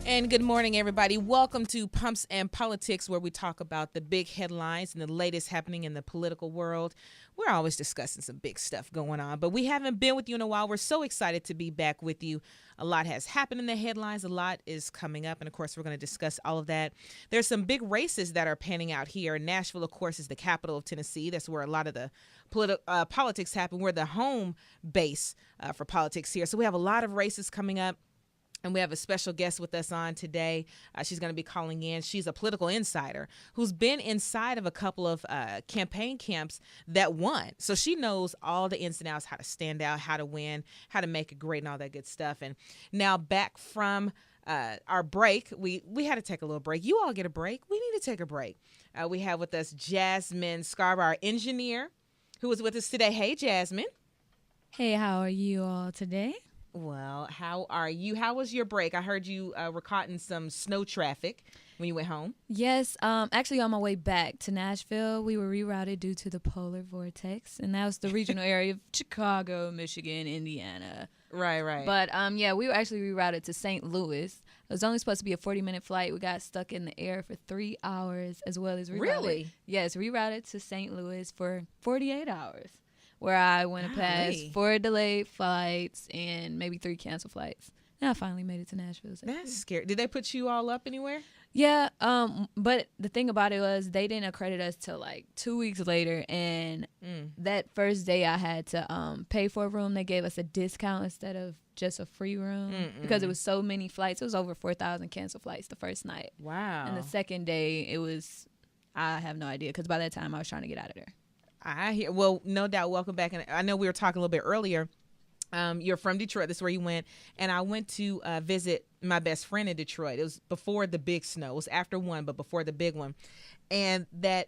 And good morning, everybody. Welcome to Pumps and Politics, where we talk about the big headlines and the latest happening in the political world. We're always discussing some big stuff going on, but we haven't been with you in a while. We're so excited to be back with you. A lot has happened in the headlines. A lot is coming up, and of course, we're going to discuss all of that. There's some big races that are panning out here. Nashville, of course, is the capital of Tennessee. That's where a lot of the politics happen. We're the home base for politics here. So we have a lot of races coming up. And we have a special guest with us on today. She's going to be calling in. She's a political insider who's been inside of a couple of campaign camps that won. So she knows all the ins and outs, how to stand out, how to win, how to make it great, and all that good stuff. And now back from our break, we had to take a little break. You all get a break. We need to take a break. We have with us Jasmine Scarborough, our engineer, who is with us today. Hey, Jasmine. Hey, how are you all today? Well, how are you? How was your break? I heard you were caught in some snow traffic when you went home. Yes, actually on my way back to Nashville, we were rerouted due to the polar vortex, and that was the regional area of Chicago, Michigan, Indiana. Right. But yeah, we were actually rerouted to St. Louis. It was only supposed to be a 40-minute flight. We got stuck in the air for 3 hours, as well as rerouted. Really? Yes, rerouted to St. Louis for 48 hours. Where I went past 4 delayed flights and maybe 3 canceled flights. And I finally made it to Nashville. That's scary. Did they put you all up anywhere? Yeah, but the thing about it was they didn't accredit us till like 2 weeks later, and that first day I had to pay for a room. They gave us a discount instead of just a free room because it was so many flights. It was over 4,000 canceled flights the first night. Wow. And the second day it was, I have no idea, because by that time I was trying to get out of there. I hear. Well, no doubt. Welcome back. And I know we were talking a little bit earlier. You're from Detroit. That's where you went. And I went to visit my best friend in Detroit. It was before the big snow. It was after one, but before the big one. And that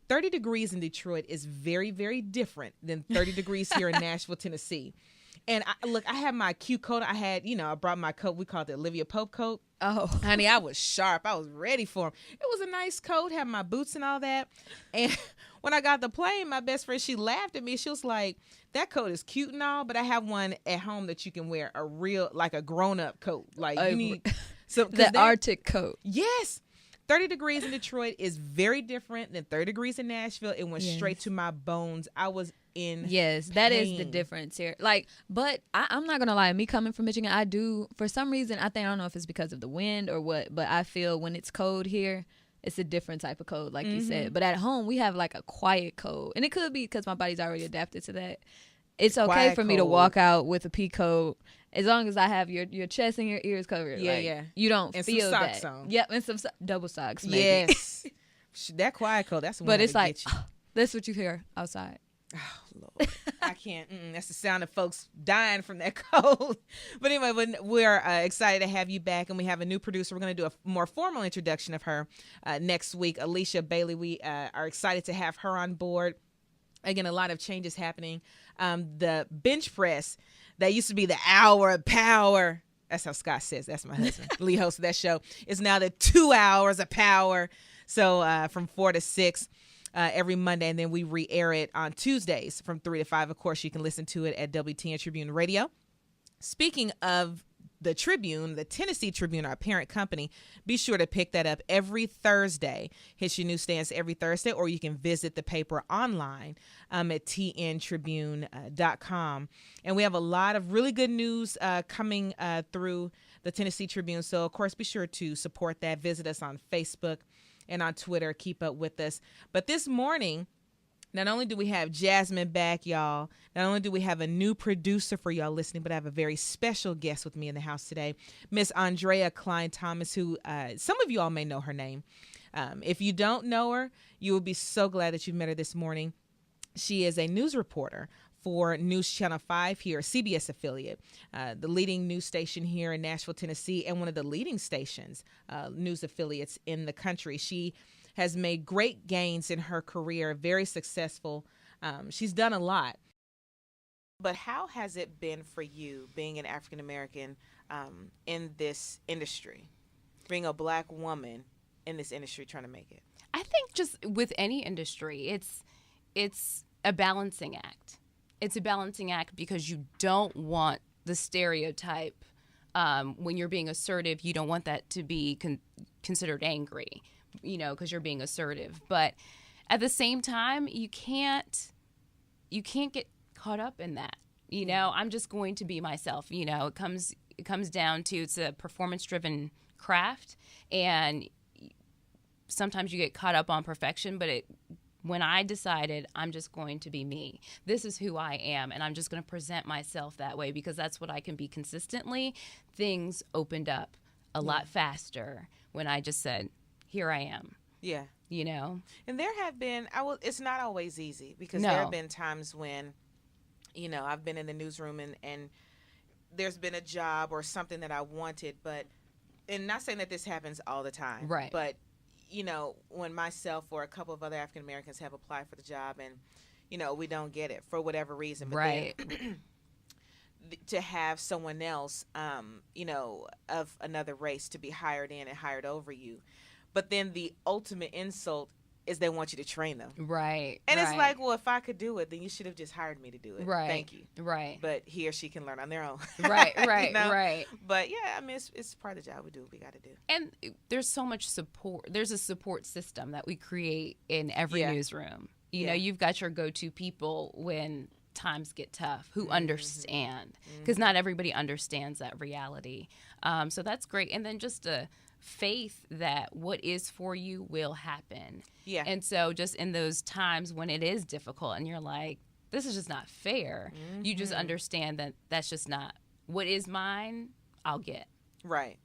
30 degrees in Detroit is very, very different than 30 degrees here in Nashville, Tennessee. And I had my cute coat. I brought my coat. We called it Olivia Pope coat. Oh. Honey, I was sharp. I was ready for him. It was a nice coat, had my boots and all that. And when I got the plane, my best friend, she laughed at me. She was like, that coat is cute and all, but I have one at home that you can wear, a real, like a grown-up coat. Like you need the Arctic coat. Yes. 30 degrees in Detroit is very different than 30 degrees in Nashville. It went straight to my bones. I was in that pain. is the difference here. But I'm not gonna lie, me coming from Michigan, I do, for some reason, I don't know if it's because of the wind or what, but I feel when it's cold here, it's a different type of cold, like you said. But at home, we have like a quiet cold, and it could be because my body's already adapted to that. It's okay Quiet for me to cold. walk out with a pea coat as long as I have your chest and your ears covered. Yeah. You don't And feel some socks that. on. Yep, and some double socks. Maybe. Yes. That quiet coat, that's the one But it's that'll like, get you. that's what you hear outside. Oh, Lord. I can't. That's the sound of folks dying from that cold. But anyway, we're excited to have you back, and we have a new producer. We're going to do a more formal introduction of her next week, Alicia Bailey. We are excited to have her on board. Again, a lot of changes happening. The bench press that used to be the hour of power. That's how Scott says. That's my husband. Lead host of that show. Is now the 2 hours of power. So from 4 to 6 every Monday, and then we re-air it on Tuesdays from 3 to 5. Of course, you can listen to it at WTN Tribune Radio. Speaking of the Tribune, the Tennessee Tribune, our parent company, be sure to pick that up every Thursday. Hits your newsstands every Thursday, or you can visit the paper online at tntribune.com. And we have a lot of really good news coming through the Tennessee Tribune. So, of course, be sure to support that. Visit us on Facebook and on Twitter. Keep up with us. But this morning, not only do we have Jasmine back, y'all, not only do we have a new producer for y'all listening, but I have a very special guest with me in the house today, Miss Andrea Klein-Thomas, who some of you all may know her name. If you don't know her, you will be so glad that you met her this morning. She is a news reporter for News Channel 5 here, a CBS affiliate, the leading news station here in Nashville, Tennessee, and one of the leading stations, news affiliates in the country. She has made great gains in her career, very successful. She's done a lot. But how has it been for you being an African-American in this industry, being a Black woman in this industry trying to make it? I think just with any industry, it's a balancing act. It's a balancing act because you don't want the stereotype when you're being assertive, you don't want that to be considered angry, because you're being assertive. But at the same time, you can't get caught up in that. I'm just going to be myself. It comes down to, it's a performance-driven craft, and sometimes you get caught up on perfection, but when I decided I'm just going to be me, this is who I am, and I'm just going to present myself that way because that's what I can be consistently, things opened up a lot faster when I just said, here I am. Yeah. And there have been, it's not always easy because No. there have been times when, I've been in the newsroom and there's been a job or something that I wanted, and not saying that this happens all the time. Right. But, when myself or a couple of other African Americans have applied for the job and, we don't get it for whatever reason. But right. then, to have someone else, of another race to be hired in and hired over you. But then the ultimate insult is they want you to train them. Right. And it's right. like, well, if I could do it, then you should have just hired me to do it. Right. Thank you. Right. But he or she can learn on their own. Right, right, right. But yeah, it's part of the job. We do what we got to do. And there's so much support. There's a support system that we create in every newsroom. You've got your go-to people when times get tough who understand, because not everybody understands that reality. So that's great. And then just a faith that what is for you will happen. Yeah. And so just in those times when it is difficult and you're like, this is just not fair, you just understand that that's just not what is mine, I'll get. Right.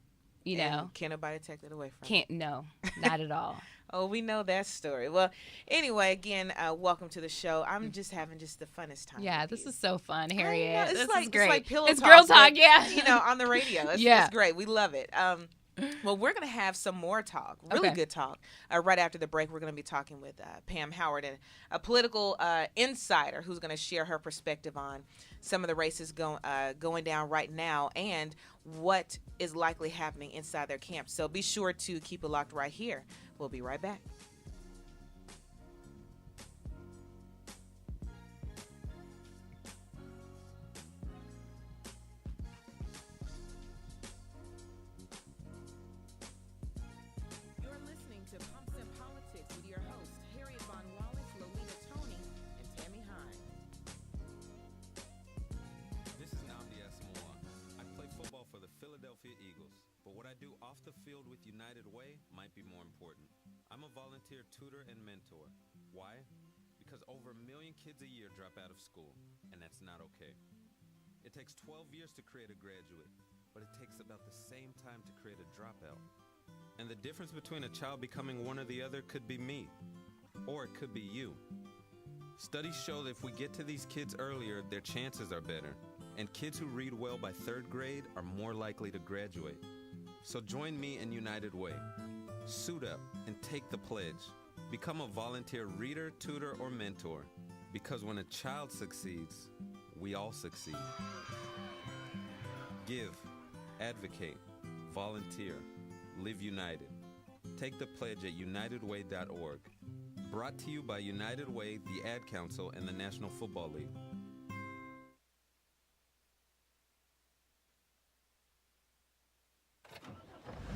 And can't nobody take that away from you. No, not at all. Oh, we know that story. Well, anyway, again, welcome to the show. I'm just having the funnest time. Yeah, with this you. is so fun, Harriet. It's This like, is great. It's like pillow it's talk, girl talk, but, yeah. on the radio. It's, Yeah. it's great. We love it. Well, we're going to have some more talk, really good talk. Right after the break, we're going to be talking with Pam Howard, and a political insider who's going to share her perspective on some of the races going down right now and what is likely happening inside their camp. So be sure to keep it locked right here. We'll be right back. You're listening to Pumps and Politics with your hosts, Harriet Von Wallace, Lolita Tony, and Tammy Hine. This is Nnamdi Asomugha. I play football for the Philadelphia Eagles, but what I do off the field with United Way might be more important. I'm a volunteer tutor and mentor. Why? Because over 1 million kids a year drop out of school, and that's not okay. It takes 12 years to create a graduate, but it takes about the same time to create a dropout. And the difference between a child becoming one or the other could be me, or it could be you. Studies show that if we get to these kids earlier, their chances are better, and kids who read well by 3rd grade are more likely to graduate. So join me in United Way. Suit up and take the pledge. Become a volunteer reader, tutor, or mentor, because when a child succeeds, we all succeed. Give, advocate, volunteer, live united. Take the pledge at unitedway.org. Brought to you by United Way, the Ad Council, and the National Football League.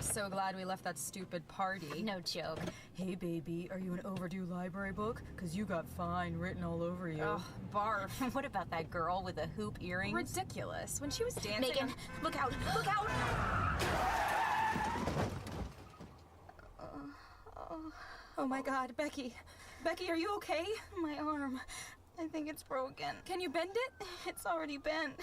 So glad we left that stupid party. No joke. Hey baby, are you an overdue library book? Cause you got fine written all over you. Ugh, barf. What about that girl with the hoop earrings? Ridiculous. When she was dancing. Megan, look out! Look out! Oh my god, Becky. Becky, are you okay? My arm. I think it's broken. Can you bend it? It's already bent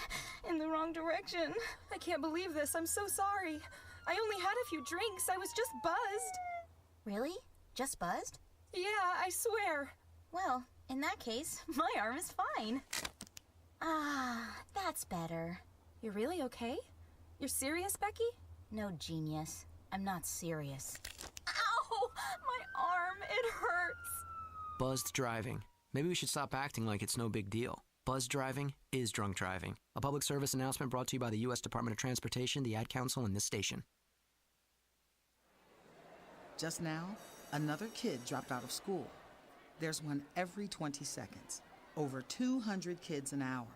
in the wrong direction. I can't believe this. I'm so sorry. I only had a few drinks. I was just buzzed. Really? Just buzzed? Yeah, I swear. Well, in that case, my arm is fine. Ah, that's better. You're really okay? You're serious, Becky? No, genius. I'm not serious. Ow! My arm, it hurts. Buzzed driving. Maybe we should stop acting like it's no big deal. Buzzed driving is drunk driving. A public service announcement brought to you by the U.S. Department of Transportation, the Ad Council, and this station. Just now, another kid dropped out of school. There's one every 20 seconds. Over 200 kids an hour.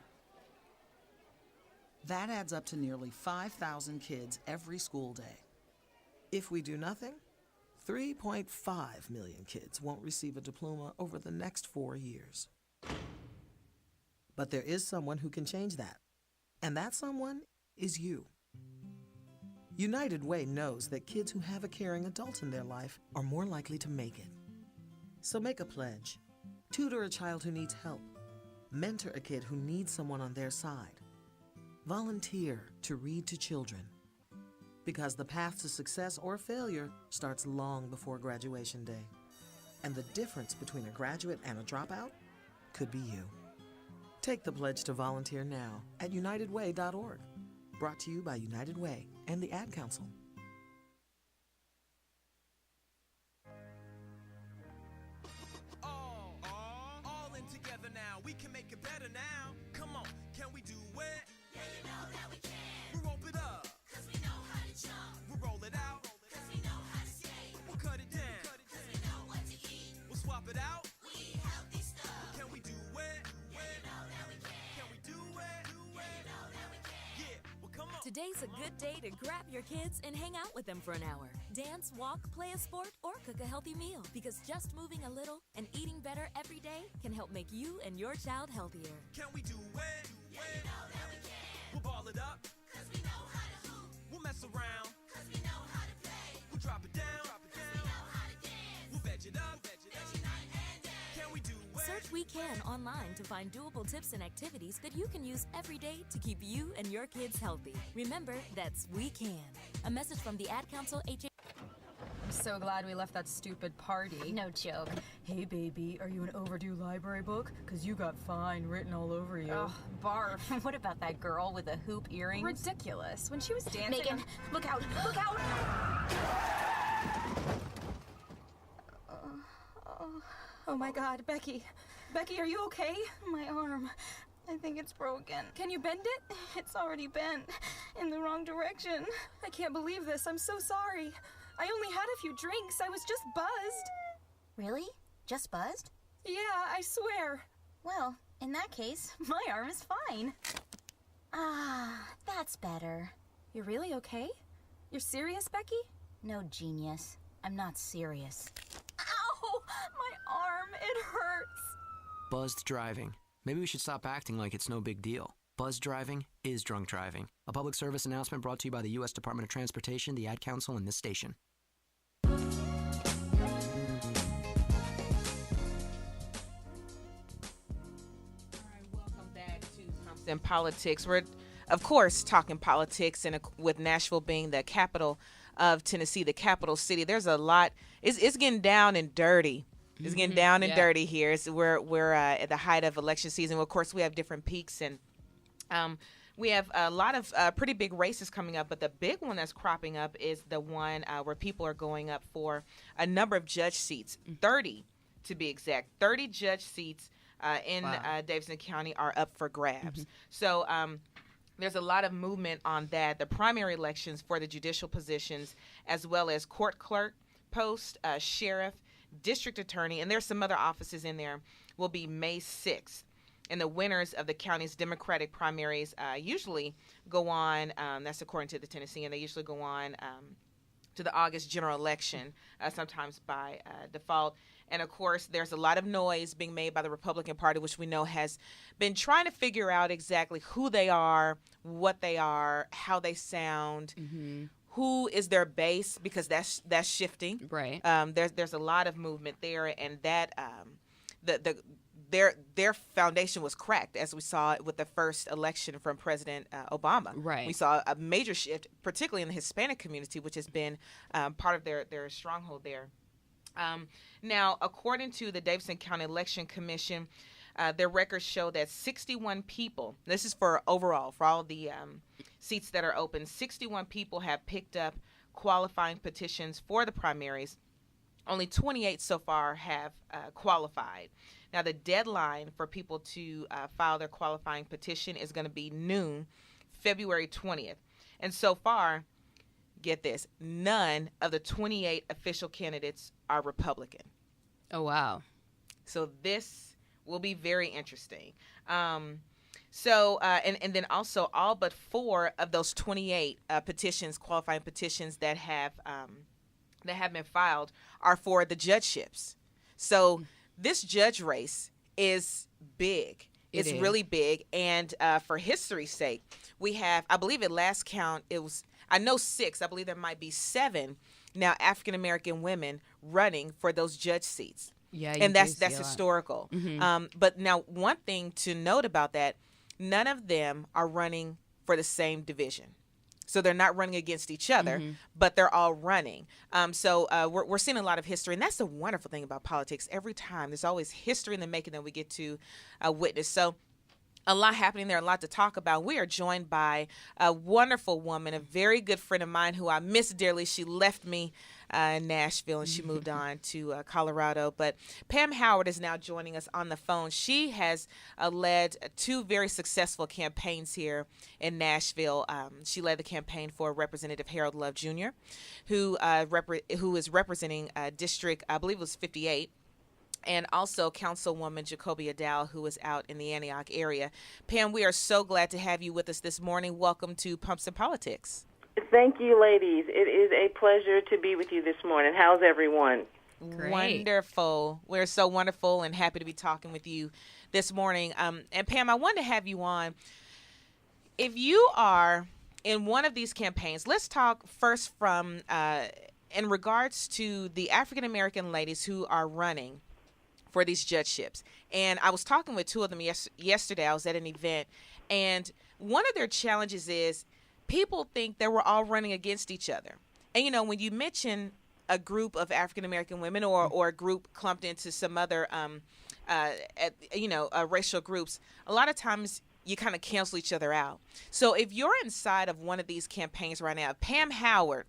That adds up to nearly 5,000 kids every school day. If we do nothing, 3.5 million kids won't receive a diploma over the next 4 years. But there is someone who can change that, and that someone is you. United Way knows that kids who have a caring adult in their life are more likely to make it. So make a pledge. Tutor a child who needs help. Mentor a kid who needs someone on their side. Volunteer to read to children. Because the path to success or failure starts long before graduation day. And the difference between a graduate and a dropout could be you. Take the pledge to volunteer now at unitedway.org. Brought to you by United Way and the Ad Council. All in together now. We can make it better now. Come on, can we do it? Yeah, you know that we can. We rope it up, 'cause we know how to jump. We roll it out, 'cause we know how to skate. We'll cut it down, 'cause we know what to eat. We'll swap it out. We eat healthy stuff. Can we do it? Yeah, you know that we can. Can we do it? Yeah, you know that we can. Yeah, well come on. Today's a good day to grab your kids and hang out with them for an hour. Dance, walk, play a sport, or cook a healthy meal. Because just moving a little and eating better every day can help make you and your child healthier. Can we do it? Yeah, you know that we can. We'll ball it up, 'cause we know how to hoop. We'll mess around, 'cause we know how to play. We'll drop it down, 'cause we know how to dance. We'll veg it up, veg night and day. Can we do it? Search We Can online to find doable tips and activities that you can use every day to keep you and your kids healthy. Remember, that's We Can. A message from the Ad Council, I'm so glad we left that stupid party. No joke. Hey, baby, are you an overdue library book? 'Cause you got fine written all over you. Ugh, barf. What about that girl with the hoop earrings? Ridiculous. When she was dancing... Megan, look out! Look out! Oh my god, Becky. Becky, are you okay? My arm. I think it's broken. Can you bend it? It's already bent. In the wrong direction. I can't believe this. I'm so sorry. I only had a few drinks. I was just buzzed. Really? Just buzzed? Yeah, I swear. Well, in that case, my arm is fine. Ah, that's better. You're really okay? You're serious, Becky? No, genius. I'm not serious. Ow! My arm, it hurts. Buzzed driving. Maybe we should stop acting like it's no big deal. Buzzed driving is drunk driving. A public service announcement brought to you by the U.S. Department of Transportation, the Ad Council, and this station. All right, welcome back to Thompson Politics. We're, of course, talking politics, and with Nashville being the capital of Tennessee, the capital city, there's a lot. It's getting down and dirty. It's getting down and dirty here. So we're at the height of election season. Well, of course, we have different peaks, and we have a lot of pretty big races coming up. But the big one that's cropping up is the one where people are going up for a number of judge seats, 30 to be exact. 30 judge seats in Davidson County are up for grabs. So there's a lot of movement on that. The primary elections for the judicial positions, as well as court clerk post, sheriff, district attorney, and there's some other offices in there, will be May 6th. And the winners of the county's Democratic primaries usually go on, that's according to the Tennessean, they usually go on to the August general election, sometimes by default. And, of course, there's a lot of noise being made by the Republican Party, which we know has been trying to figure out exactly who they are, what they are, how they sound, who is their base, because that's shifting. Right. There's a lot of movement there, and that their foundation was cracked, as we saw with the first election from President Obama. Right. We saw a major shift, particularly in the Hispanic community, which has been part of their stronghold there. Now, according to the Davidson County Election Commission, their records show that 61 people, this is for overall, for all the seats that are open, 61 people have picked up qualifying petitions for the primaries. Only 28 so far have qualified. Now, the deadline for people to file their qualifying petition is going to be noon, February 20th. And so far, get this, none of the 28 official candidates are Republican. Oh, wow. So this will be very interesting. So, and then also all but 4 of those 28 petitions, qualifying petitions that have been filed, are for the judgeships. So this judge race is big. It's really big. And for history's sake, we have, I believe at last count, it was, I know 6, I believe there might be 7 now African-American women running for those judge seats. Yeah, and that's historical. But now one thing to note about that, none of them are running for the same division. So they're not running against each other, but they're all running. So we're seeing a lot of history, and that's the wonderful thing about politics. Every time there's always history in the making that we get to witness. So a lot happening there, a lot to talk about. We are joined by a wonderful woman, a very good friend of mine who I miss dearly. She left me in Nashville and she moved on to Colorado. But Pam Howard is now joining us on the phone. She has led 2 very successful campaigns here in Nashville. She led the campaign for Representative Harold Love Jr., who is representing District, I believe it was 58. And also Councilwoman Jacobia Dow, who is out in the Antioch area. Pam, we are so glad to have you with us this morning. Welcome to Pumps and Politics. Thank you, ladies. It is a pleasure to be with you this morning. How's everyone? Great. Wonderful. We're so wonderful and happy to be talking with you this morning. And Pam, I wanted to have you on. If you are in one of these campaigns, let's talk first from in regards to the African-American ladies who are running for these judgeships. And I was talking with 2 of them yesterday. I was at an event, and one of their challenges is people think that we're all running against each other. And, you know, when you mention a group of African-American women or a group clumped into some other, racial groups, a lot of times you kind of cancel each other out. So if you're inside of one of these campaigns right now, Pam Howard,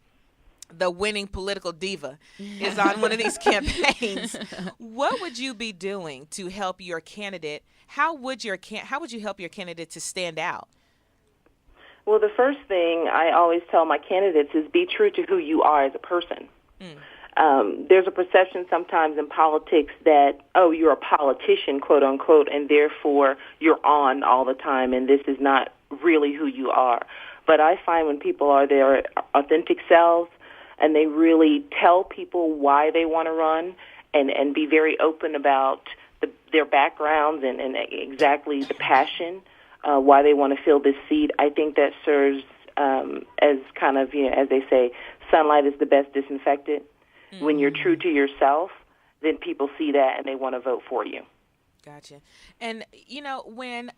the winning political diva, is on one of these campaigns, what would you be doing to help your candidate? How would you help your candidate to stand out? Well, the first thing I always tell my candidates is be true to who you are as a person. There's a perception sometimes in politics that, oh, you're a politician, quote unquote, and therefore you're on all the time, and this is not really who you are. But I find when people are their authentic selves, and they really tell people why they want to run and be very open about their backgrounds and exactly the passion, why they want to fill this seat, I think that serves as kind of, as they say, sunlight is the best disinfectant. When you're true to yourself, then people see that and they want to vote for you. Gotcha. And, when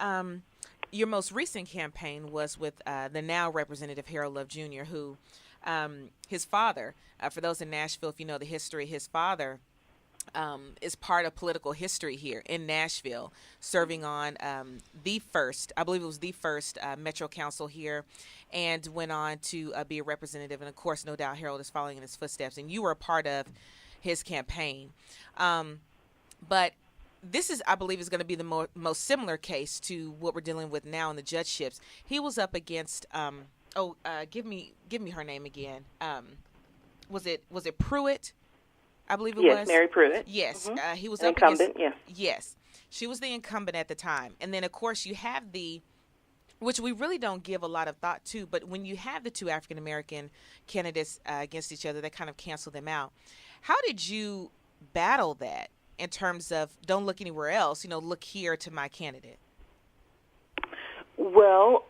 your most recent campaign was with the now Representative Harold Love Jr., who his father, for those in Nashville, if you know the history, his father is part of political history here in Nashville, serving on the first Metro Council here, and went on to be a representative. And, of course, no doubt Harold is following in his footsteps, and you were a part of his campaign. But this is, I believe, is going to be the most similar case to what we're dealing with now in the judgeships. He was up against give me her name again. Was it Pruitt? I believe it was. Yes, Mary Pruitt. Yes, he was an up incumbent. Against, yes, she was the incumbent at the time, and then of course you have which we really don't give a lot of thought to, but when you have the 2 African American candidates against each other, they kind of cancel them out. How did you battle that in terms of don't look anywhere else? Look here to my candidate. Well,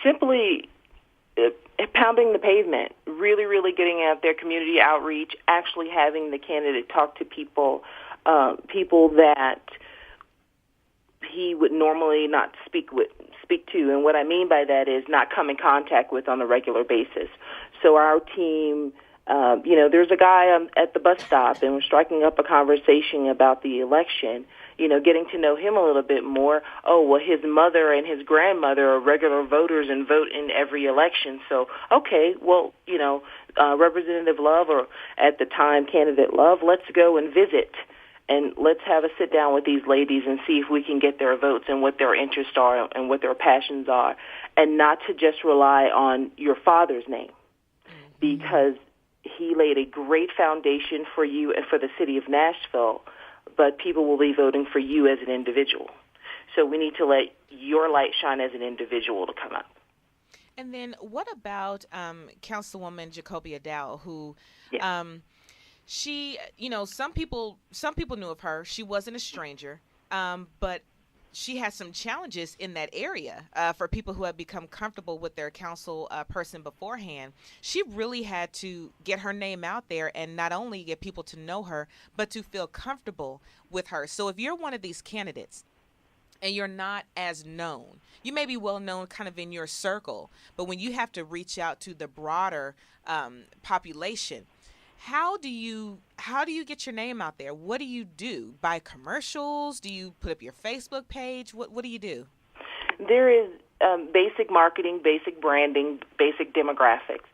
simply pounding the pavement, really, really getting out there, community outreach, actually having the candidate talk to people that he would normally not speak to. And what I mean by that is not come in contact with on a regular basis. So our team, there's a guy at the bus stop, and we're striking up a conversation about the election, getting to know him a little bit more. Oh, well, his mother and his grandmother are regular voters and vote in every election. So, okay, well, Representative Love, or at the time candidate Love, let's go and visit. And let's have a sit down with these ladies and see if we can get their votes and what their interests are and what their passions are, and not to just rely on your father's name, because he laid a great foundation for you and for the city of Nashville, but people will be voting for you as an individual. So we need to let your light shine as an individual to come up. And then what about Councilwoman Jacobia Dow, who she, some people knew of her. She wasn't a stranger, but she has some challenges in that area for people who have become comfortable with their council person beforehand. She really had to get her name out there and not only get people to know her, but to feel comfortable with her. So if you're one of these candidates and you're not as known, you may be well known kind of in your circle, but when you have to reach out to the broader population, how do you get your name out there? What do you do? Buy commercials? Do you put up your Facebook page? What do you do? There is basic marketing, basic branding, basic demographics.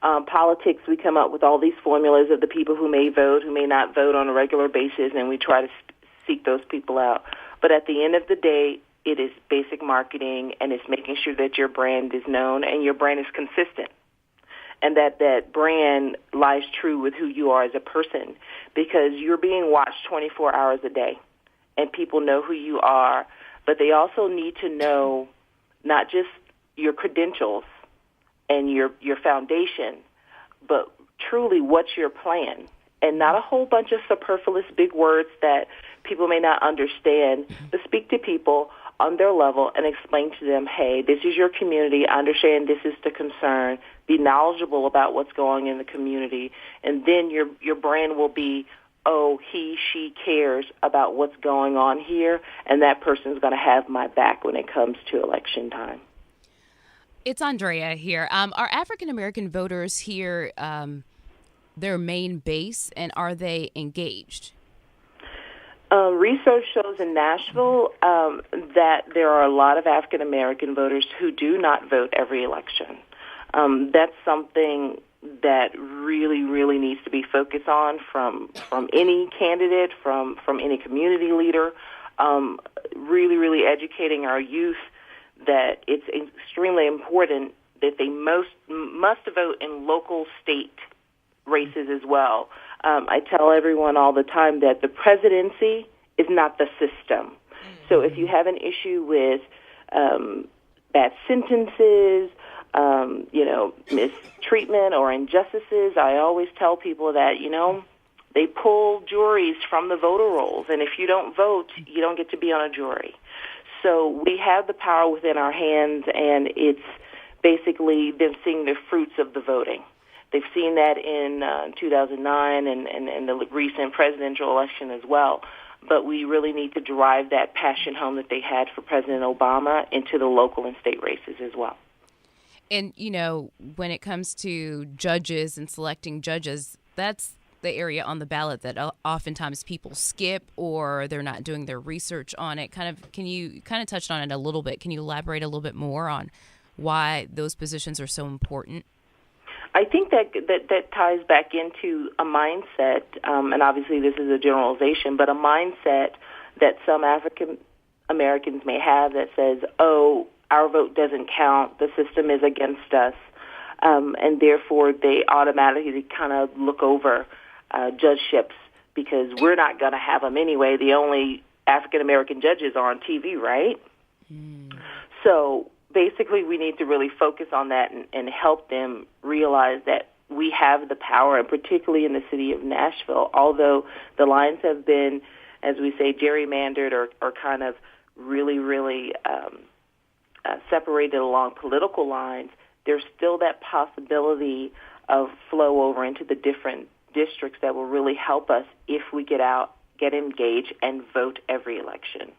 Politics, we come up with all these formulas of the people who may vote, who may not vote on a regular basis, and we try to seek those people out. But at the end of the day, it is basic marketing, and it's making sure that your brand is known and your brand is consistent, and that brand lies true with who you are as a person, because you're being watched 24 hours a day, and people know who you are, but they also need to know not just your credentials and your foundation, but truly what's your plan, and not a whole bunch of superfluous big words that people may not understand, but speak to people on their level and explain to them, hey, this is your community. I understand this is the concern. Be knowledgeable about what's going on in the community. And then your brand will be, oh, he, she cares about what's going on here, and that person's going to have my back when it comes to election time. It's Andrea here. Are African-American voters here their main base, and are they engaged? Research shows in Nashville that there are a lot of African-American voters who do not vote every election. That's something that really, really needs to be focused on from any candidate, from any community leader, really, really educating our youth that it's extremely important that they must vote in local state races as well. I tell everyone all the time that the presidency is not the system. So if you have an issue with bad sentences, mistreatment or injustices, I always tell people that, they pull juries from the voter rolls, and if you don't vote, you don't get to be on a jury. So we have the power within our hands, and it's basically them seeing the fruits of the voting. They've seen that in 2009 and the recent presidential election as well. But we really need to drive that passion home that they had for President Obama into the local and state races as well. And, when it comes to judges and selecting judges, that's the area on the ballot that oftentimes people skip, or they're not doing their research on it. Can you touched on it a little bit. Can you elaborate a little bit more on why those positions are so important? I think that ties back into a mindset, and obviously this is a generalization, but a mindset that some African Americans may have that says, oh, our vote doesn't count, the system is against us, and therefore they automatically kind of look over judgeships because we're not going to have them anyway. The only African American judges are on TV, right? So basically, we need to really focus on that and help them realize that we have the power, and particularly in the city of Nashville, although the lines have been, as we say, gerrymandered or kind of really, really separated along political lines, there's still that possibility of flow over into the different districts that will really help us if we get out, get engaged, and vote every election.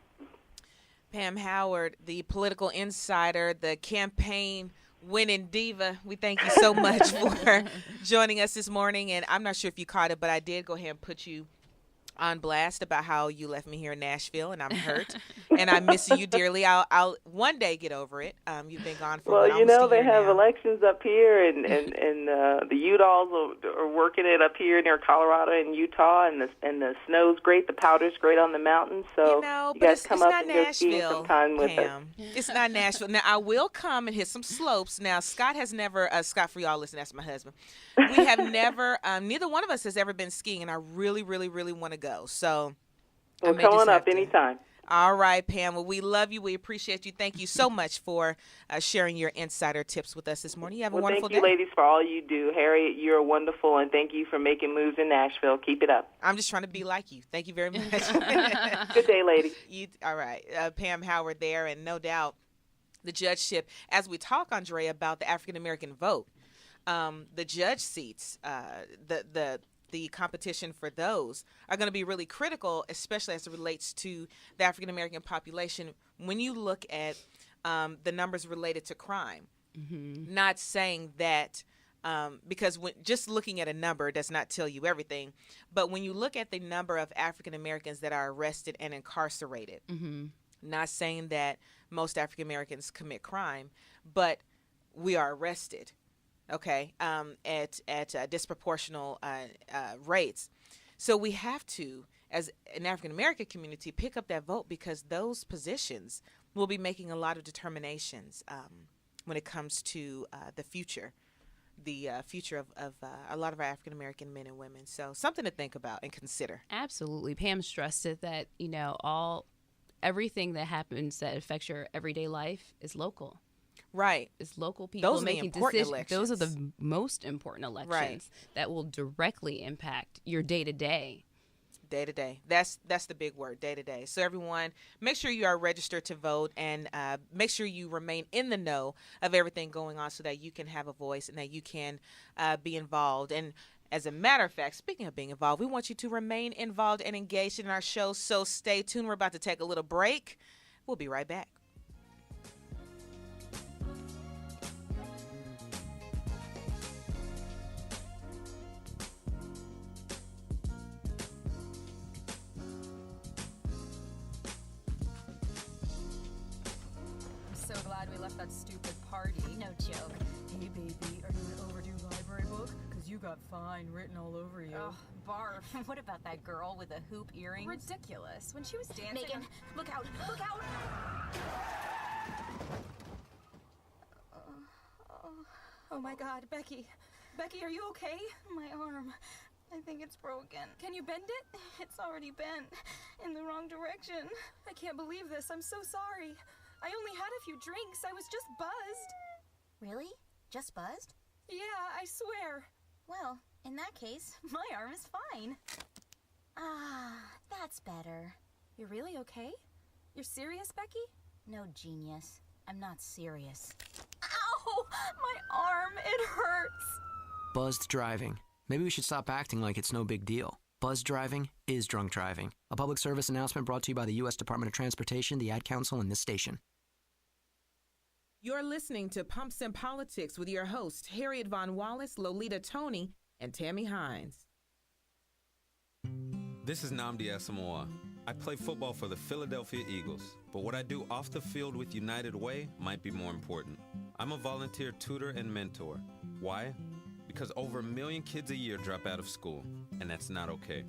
Pam Howard, the political insider, the campaign winning diva. We thank you so much for joining us this morning. And I'm not sure if you caught it, but I did go ahead and put you on blast about how you left me here in Nashville, and I'm hurt, and I'm missing you dearly. I'll one day get over it. You've been gone for almost a year they have now. elections up here, and the Udalls are working it up here near Colorado and Utah, and the snow's great, the powder's great on the mountains. So you guys come up and go skiing sometime with us. It's not Nashville. Now I will come and hit some slopes. Now Scott has never. Scott, for y'all listen, that's my husband. We have never. Neither one of us has ever been skiing, and I really, really, really want to go. So come on up anytime. All right, Pam. Well, we love you. We appreciate you. Thank you so much for sharing your insider tips with us this morning. You have a wonderful day. Thank you, ladies, for all you do. Harriet, you're wonderful, and thank you for making moves in Nashville. Keep it up. I'm just trying to be like you. Thank you very much. Good day, ladies. All right. Pam Howard there, and no doubt the judgeship, as we talk, Andre, about the African-American vote, the judge seats, the competition for those are going to be really critical, especially as it relates to the African-American population. When you look at the numbers related to crime, not saying that because just looking at a number does not tell you everything, but when you look at the number of African-Americans that are arrested and incarcerated, not saying that most African-Americans commit crime, but we are arrested. Okay, at disproportional rates. So we have to, as an African-American community, pick up that vote because those positions will be making a lot of determinations when it comes to the future of a lot of our African-American men and women. So something to think about and consider. Absolutely. Pam stressed it that, everything that happens that affects your everyday life is local. Right. It's local people those making decisions. Those are the most important elections that will directly impact your day-to-day. Day-to-day. That's the big word, day-to-day. So everyone, make sure you are registered to vote and make sure you remain in the know of everything going on so that you can have a voice and that you can be involved. And as a matter of fact, speaking of being involved, we want you to remain involved and engaged in our show. So stay tuned. We're about to take a little break. We'll be right back. That stupid party. No joke. Hey, baby, are you an overdue library book? Because you got fine written all over you. Ugh, barf. What about that girl with the hoop earrings? Ridiculous. When she was dancing... Megan, look out! Look out! Oh my God, Becky. Becky, are you okay? My arm. I think it's broken. Can you bend it? It's already bent. In the wrong direction. I can't believe this. I'm so sorry. I only had a few drinks. I was just buzzed. Really? Just buzzed? Yeah, I swear. Well, in that case, my arm is fine. Ah, that's better. You're really okay? You're serious, Becky? No, genius. I'm not serious. Ow! My arm, it hurts. Buzzed driving. Maybe we should stop acting like it's no big deal. Buzzed driving is drunk driving. A public service announcement brought to you by the U.S. Department of Transportation, the Ad Council, and this station. You're listening to Pumps and Politics with your hosts, Harriet Von Wallace, Lolita Tony, and Tammy Hines. This is Nnamdi Asamoah. I play football for the Philadelphia Eagles, but what I do off the field with United Way might be more important. I'm a volunteer tutor and mentor. Why? Because over 1 million kids a year drop out of school, and that's not okay.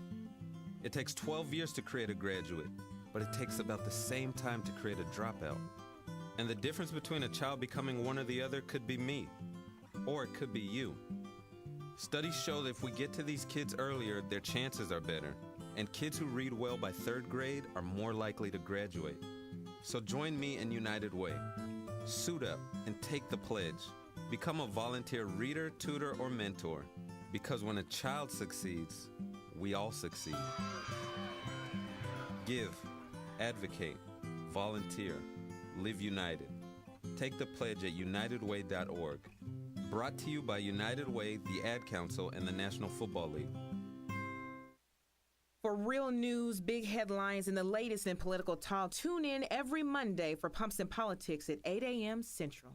It takes 12 years to create a graduate, but it takes about the same time to create a dropout. And the difference between a child becoming one or the other could be me, or it could be you. Studies show that if we get to these kids earlier, their chances are better, and kids who read well by 3rd grade are more likely to graduate. So join me in United Way. Suit up and take the pledge. Become a volunteer reader, tutor, or mentor, because when a child succeeds, we all succeed. Give, advocate, volunteer, live united. Take the pledge at unitedway.org. Brought to you by United Way, the Ad Council, and the National Football League. For real news, big headlines, and the latest in political talk, tune in every Monday for Pumps and Politics at 8 a.m. Central.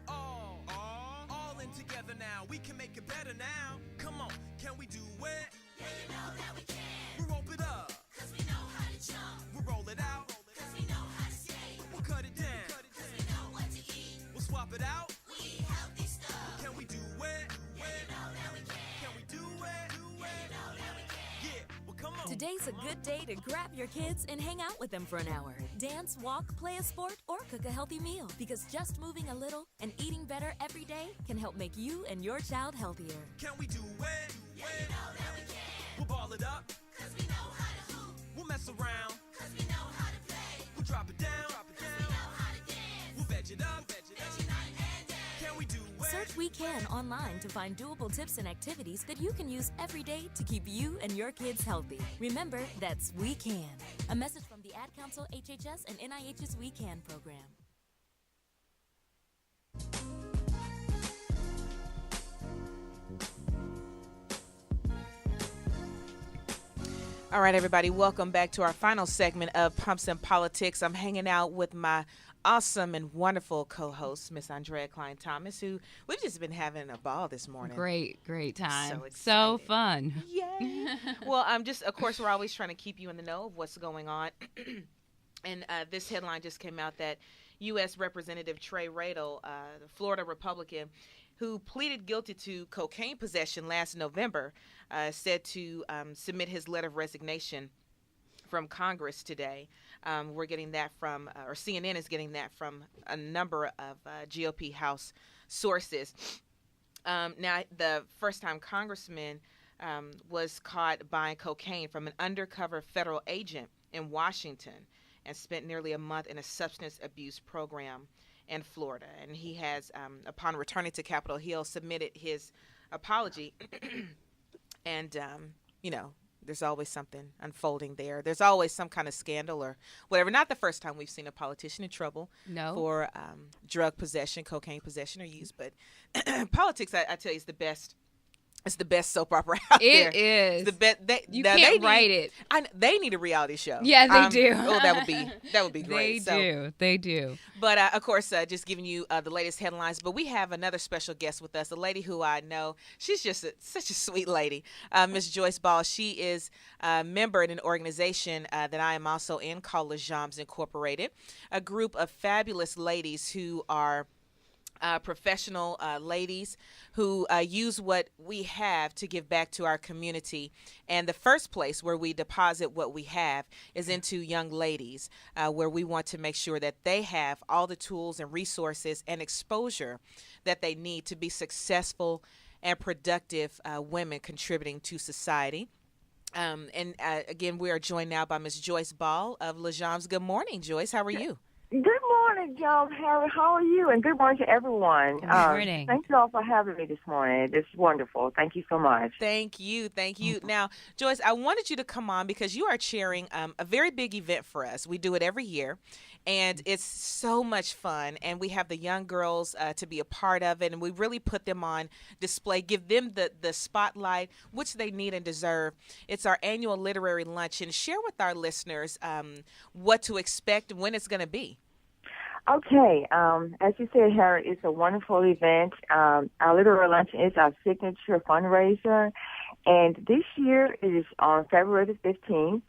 All in together now. We can make it better now. Come on, can we do it? Yeah, you know that we can. We rope it up, cause we know how to jump. We roll it out, cause we know how to skate. We'll cut it down, cause we know what to eat. We'll swap it out, we eat healthy stuff. Can we do it? Yeah, you know that we can. Can we do it? Yeah, you know that we can. Yeah, well come on. Today's a good day to grab your kids and hang out with them for an hour. Dance, walk, play a sport, or cook a healthy meal. Because just moving a little and eating better every day can help make you and your child healthier. Can we do it? Yeah, you know that we can. We'll ball it up, cause we know how to We'll mess around, cause we know how to play. We'll drop it down, cause we know how to dance. We'll veg it up, and dance. Can we do it? Search We Can online to find doable tips and activities that you can use every day to keep you and your kids healthy. Remember, that's We Can. A message from the Ad Council, HHS, and NIH's We Can program. All right, everybody, welcome back to our final segment of Pumps and Politics. I'm hanging out with my awesome and wonderful co-host, Miss Andrea Klein-Thomas, who we've just been having a ball this morning. Great time. So fun. Yay. Well, of course, we're always trying to keep you in the know of what's going on. And this headline just came out that U.S. Representative Trey Radel, the Florida Republican, who pleaded guilty to cocaine possession last November, said to submit his letter of resignation from Congress today. We're getting that from, or CNN is getting that from a number of GOP House sources. Now, the first-time congressman was caught buying cocaine from an undercover federal agent in Washington and spent nearly a month in a substance abuse program in Florida. And he has, upon returning to Capitol Hill, submitted his apology. And, there's always something unfolding there. There's always some kind of scandal or whatever. Not the first time we've seen a politician in trouble for drug possession, cocaine possession or use. But politics, I tell you, is the best. It's the best soap opera out there. It is. The best. You can't write it. They need a reality show. Yeah, they do. Oh, that would be great. They do. But of course, just giving you the latest headlines. But we have another special guest with us, a lady who I know. She's just such a sweet lady, Miss Joyce Ball. She is a member in an organization that I am also in called LeJambs Incorporated, a group of fabulous ladies who are professional ladies who use what we have to give back to our community. And the first place where we deposit what we have is into young ladies, where we want to make sure that they have all the tools and resources and exposure that they need to be successful and productive women contributing to society. Again, we are joined now by Ms. Joyce Ball of LeJambs. Good morning, Joyce. How are you? Good morning, Joe. Harry, how are you? And good morning to everyone. Good morning. Thank you all for having me this morning. It's wonderful. Thank you so much. Thank you. Now, Joyce, I wanted you to come on because you are chairing a very big event for us. We do it every year, and it's so much fun. And we have the young girls to be a part of it, and we really put them on display, give them the spotlight, which they need and deserve. It's our annual literary luncheon. Share with our listeners what to expect and when it's going to be. Okay. As you said, Harry, it's a wonderful event. Our literary luncheon is our signature fundraiser, and this year it is on February the 15th.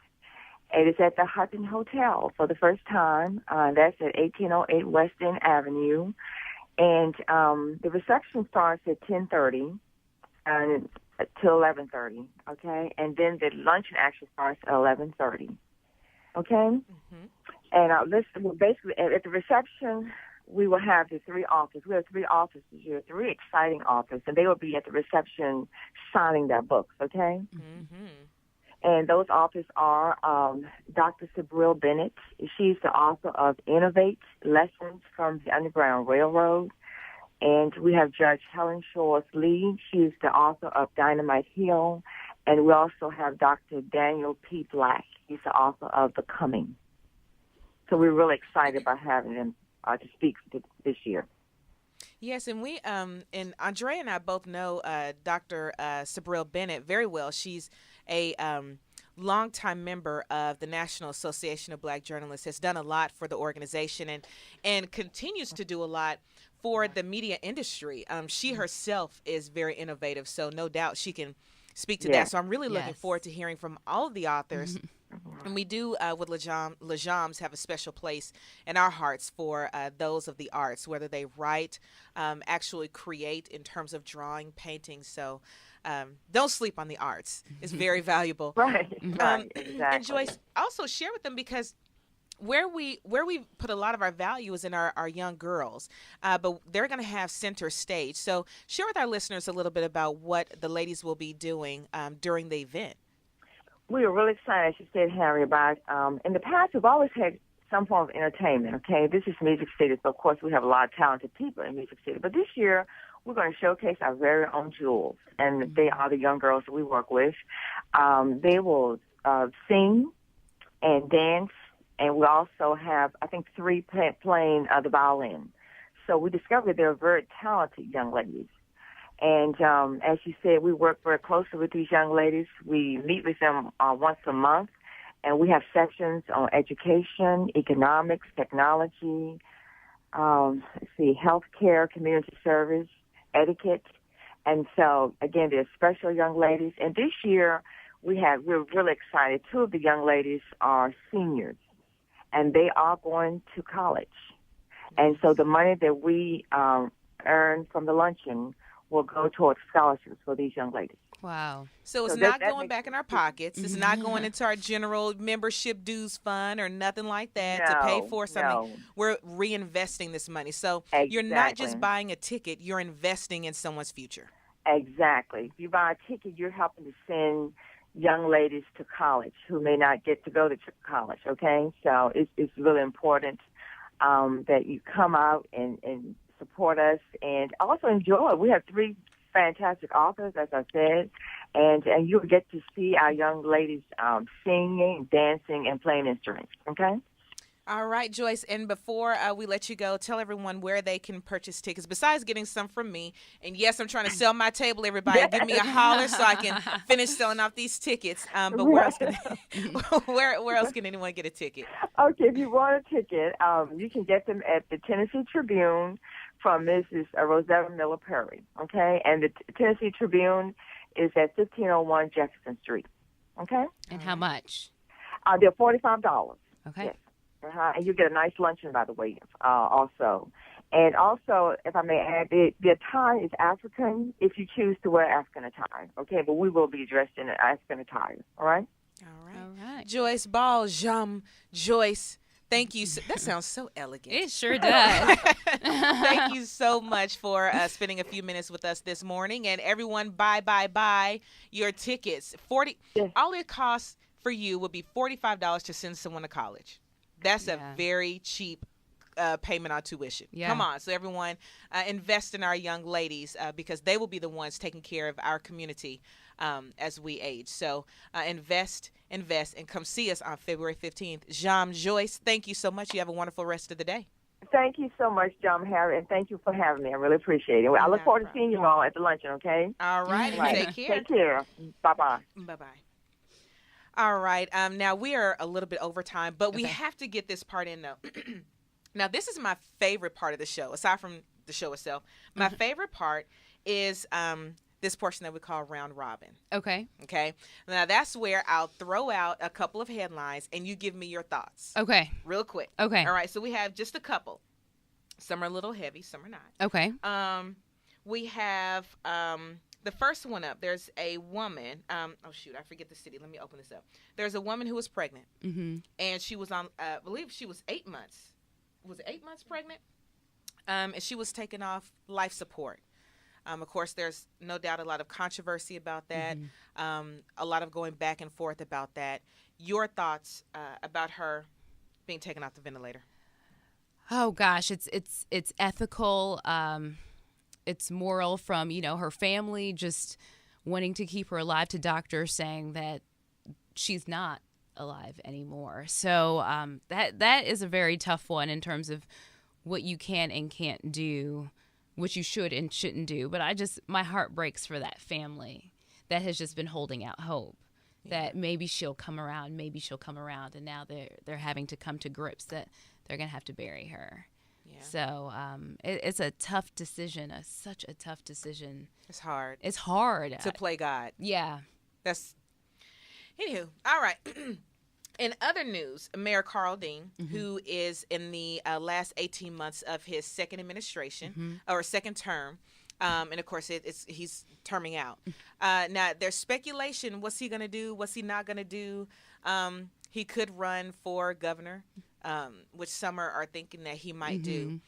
It is at the Hutton Hotel for the first time. That's at 1808 West End Avenue, and the reception starts at 10:30 till 11:30. Okay, and then the luncheon actually starts at 11:30. Okay. Mm-hmm. And basically, at the reception, we will have the three authors. We have three authors this year, three exciting authors, and they will be at the reception signing their books, okay? Mm-hmm. And those authors are Dr. Sabril Bennett. She's the author of Innovate, Lessons from the Underground Railroad. And we have Judge Helen Shores Lee. She's the author of Dynamite Hill. And we also have Dr. Daniel P. Black. He's the author of The Coming. So we're really excited about having them to speak this year. Yes, and we and Andrea and I both know Dr. Sabril Bennett very well. She's a longtime member of the National Association of Black Journalists, has done a lot for the organization and continues to do a lot for the media industry. She herself is very innovative, so no doubt she can speak to that. So I'm really looking forward to hearing from all of the authors. And we do, with LeJambs, have a special place in our hearts for those of the arts, whether they write, actually create in terms of drawing, painting. So don't sleep on the arts. It's very valuable. Right, exactly. And Joyce, also share with them, because where we put a lot of our value is in our young girls, but they're going to have center stage. So share with our listeners a little bit about what the ladies will be doing during the event. we were really excited, as you said, Harry, about, in the past, we've always had some form of entertainment, okay? This is Music City, so of course we have a lot of talented people in Music City. But this year, we're going to showcase our very own jewels, and they are the young girls that we work with. They will sing and dance, and we also have, I think, 3 playing the violin. So we discovered they're very talented young ladies. And as you said, we work very closely with these young ladies. We meet with them once a month, and we have sessions on education, economics, technology, healthcare, community service, etiquette. And so, again, they're special young ladies. And this year, we're really excited. 2 of the young ladies are seniors, and they are going to college. And so the money that we earn from the luncheon will go towards scholarships for these young ladies. Wow. So it's not going back in our pockets. It's not going into our general membership dues fund or nothing like that to pay for something. No. We're reinvesting this money. So you're not just buying a ticket, you're investing in someone's future. Exactly. If you buy a ticket, you're helping to send young ladies to college who may not get to go to college, okay? So it's really important that you come out and support us and also enjoy. We have 3 fantastic authors, as I said, and you'll get to see our young ladies singing, dancing, and playing instruments, okay? All right, Joyce, and before we let you go, tell everyone where they can purchase tickets, besides getting some from me. And yes, I'm trying to sell my table, everybody. Give me a holler so I can finish selling off these tickets. But where else can where else can anyone get a ticket? Okay, if you want a ticket, you can get them at the Tennessee Tribune from Mrs. Rosetta Miller Perry, okay? And the Tennessee Tribune is at 1501 Jefferson Street, okay? And how much? They're $45. Okay. Yes. And you get a nice luncheon, by the way, also. And also, if I may add, the attire is African if you choose to wear African attire, okay? But we will be dressed in African attire, all right? All right. Joyce Ball, Joyce, thank you. That sounds so elegant. It sure does. Thank you so much for spending a few minutes with us this morning. And everyone, buy your tickets. All it costs for you would be $45 to send someone to college. That's a very cheap payment on tuition. Yeah. Come on. So everyone, invest in our young ladies because they will be the ones taking care of our community as we age. So invest, and come see us on February 15th. Jam, Joyce, thank you so much. You have a wonderful rest of the day. Thank you so much, John Harry, and thank you for having me. I really appreciate it. I look forward to seeing you all at the luncheon, okay? All right. Take care. Take care. Bye-bye. Bye-bye. All right. Now, we are a little bit over time, but we have to get this part in, though. Now, this is my favorite part of the show, aside from the show itself. My favorite part is this portion that we call Round Robin. Okay. Okay. Now, that's where I'll throw out a couple of headlines, and you give me your thoughts. Okay. Real quick. Okay. All right. So we have just a couple. Some are a little heavy. Some are not. Okay. We have the first one up. There's a woman. I forget the city. Let me open this up. There's a woman who was pregnant, and she was on. I believe she was 8 months. Was it 8 months pregnant? And she was taken off life support. Of course, there's no doubt a lot of controversy about that. A lot of going back and forth about that. Your thoughts about her being taken off the ventilator? Oh gosh, it's ethical. It's moral from her family just wanting to keep her alive to doctors saying that she's not alive anymore. So that is a very tough one in terms of what you can and can't do, what you should and shouldn't do. But my heart breaks for that family that has just been holding out hope that maybe she'll come around, and now they're having to come to grips that they're going to have to bury her. Yeah. So it's a tough decision, such a tough decision. It's hard. It's hard. To play God. Yeah. Anywho, all right. In other news, Mayor Carl Dean, who is in the last 18 months of his second administration or second term, and of course he's terming out. Now there's speculation: what's he going to do? What's he not going to do? He could run for governor, which some are thinking that he might do.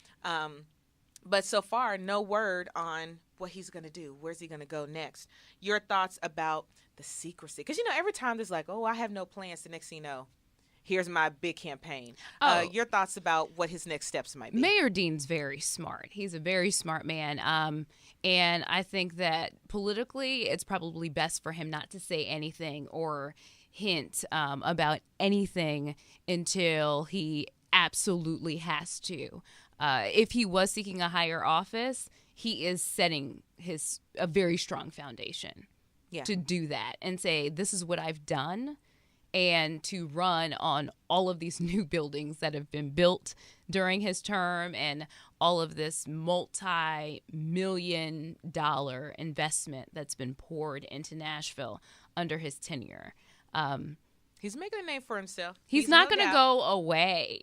But so far, no word on what he's going to do. Where's he going to go next? Your thoughts about the secrecy? Because, every time there's like, oh, I have no plans. The next thing you know, here's my big campaign. Your thoughts about what his next steps might be? Mayor Dean's very smart. He's a very smart man. And I think that politically, it's probably best for him not to say anything or hint about anything until he absolutely has to. If he was seeking a higher office, he is setting a very strong foundation to do that and say, this is what I've done, and to run on all of these new buildings that have been built during his term and all of this multi-million-dollar investment that's been poured into Nashville under his tenure. He's making a name for himself. He's not going to go away,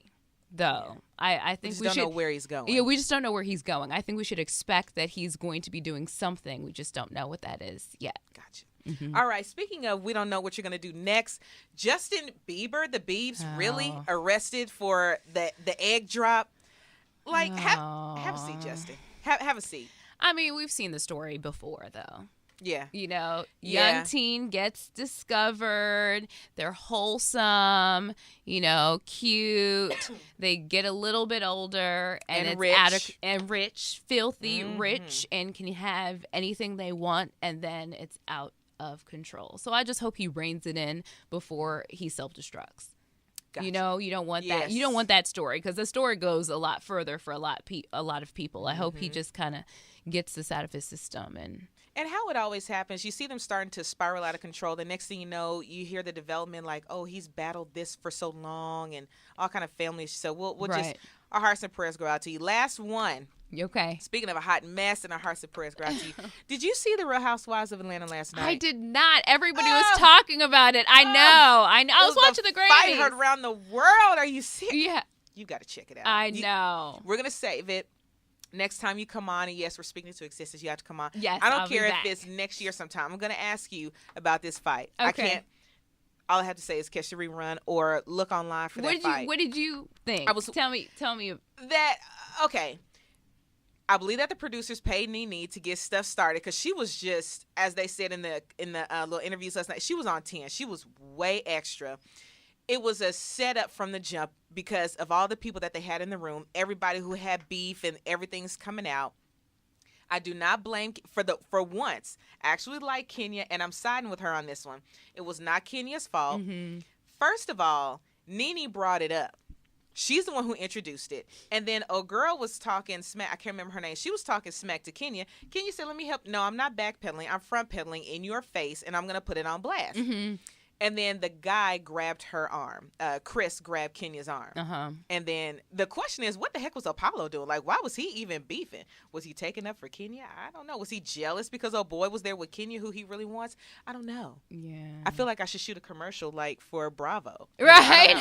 though. Yeah. I think we don't know where he's going. Yeah, we just don't know where he's going. I think we should expect that he's going to be doing something. We just don't know what that is yet. Gotcha. Mm-hmm. All right. Speaking of, we don't know what you're going to do next. Justin Bieber, the Biebs, really arrested for the egg drop. Like, have a seat, Justin. Have a seat. I mean, we've seen the story before, though. Yeah. Young teen gets discovered. They're wholesome, cute. They get a little bit older and it's rich. Rich, filthy rich, and can have anything they want, and then it's out of control. So I just hope he reins it in before he self-destructs. Gotcha. You don't want that. You don't want that story, because the story goes a lot further for a lot of people. I hope he just kind of gets this out of his system. And how it always happens, you see them starting to spiral out of control. The next thing you know, you hear the development like, oh, he's battled this for so long and all kind of family. So we'll just, our hearts and prayers go out to you. Last one. Okay. Speaking of a hot mess, and our hearts and prayers go out to you. Did you see the Real Housewives of Atlanta last night? I did not. Everybody was talking about it. I know. I was watching the Grammys. Fight heard around the world. Are you serious? Yeah. You got to check it out. I know. We're going to save it. Next time you come on, and yes, we're speaking to existence, you have to come on. Yes, I don't I'll care be if back. it's next year sometime. I'm going to ask you about this fight. Okay. I can't. All I have to say is catch the rerun or look online for that fight. What did you think? Tell me. That, okay. I believe that the producers paid Nene to get stuff started, because she was just, as they said in the little interviews last night, she was on 10. She was way extra. It was a setup from the jump because of all the people that they had in the room, everybody who had beef and everything's coming out. I do not blame for once. I actually like Kenya, and I'm siding with her on this one. It was not Kenya's fault. Mm-hmm. First of all, Nene brought it up. She's the one who introduced it. And then a girl was talking smack. I can't remember her name. She was talking smack to Kenya. Kenya said, let me help. No, I'm not backpedaling. I'm front pedaling in your face, and I'm going to put it on blast. Mm-hmm. And then the guy grabbed her arm. Chris grabbed Kenya's arm. Uh-huh. And then the question is, what the heck was Apollo doing? Like, why was he even beefing? Was he taking up for Kenya? I don't know. Was he jealous because old boy was there with Kenya, who he really wants? I don't know. Yeah. I feel like I should shoot a commercial, like, for Bravo. Right.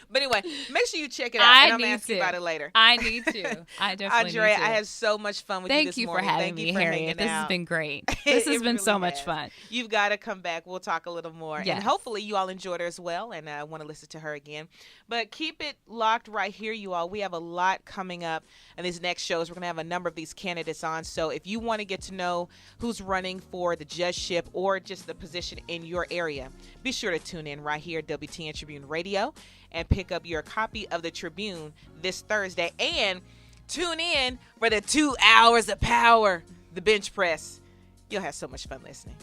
But anyway, make sure you check it out. I'm asking about it later. I need to. I definitely Andrea, need to. I had so much fun with you this morning. Thank you for having me, Harriet. This has been great. This has been really so much fun. You've got to come back. We'll talk a little more. Yes. And hopefully you all enjoyed her as well, and I want to listen to her again. But keep it locked right here, you all. We have a lot coming up in these next shows. We're going to have a number of these candidates on. So if you want to get to know who's running for the judgeship or just the position in your area, be sure to tune in right here at WTN Tribune Radio and pick up your copy of the Tribune this Thursday. And tune in for the 2 hours of power, the bench press. You'll have so much fun listening.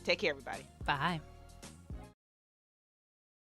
Take care, everybody. Bye.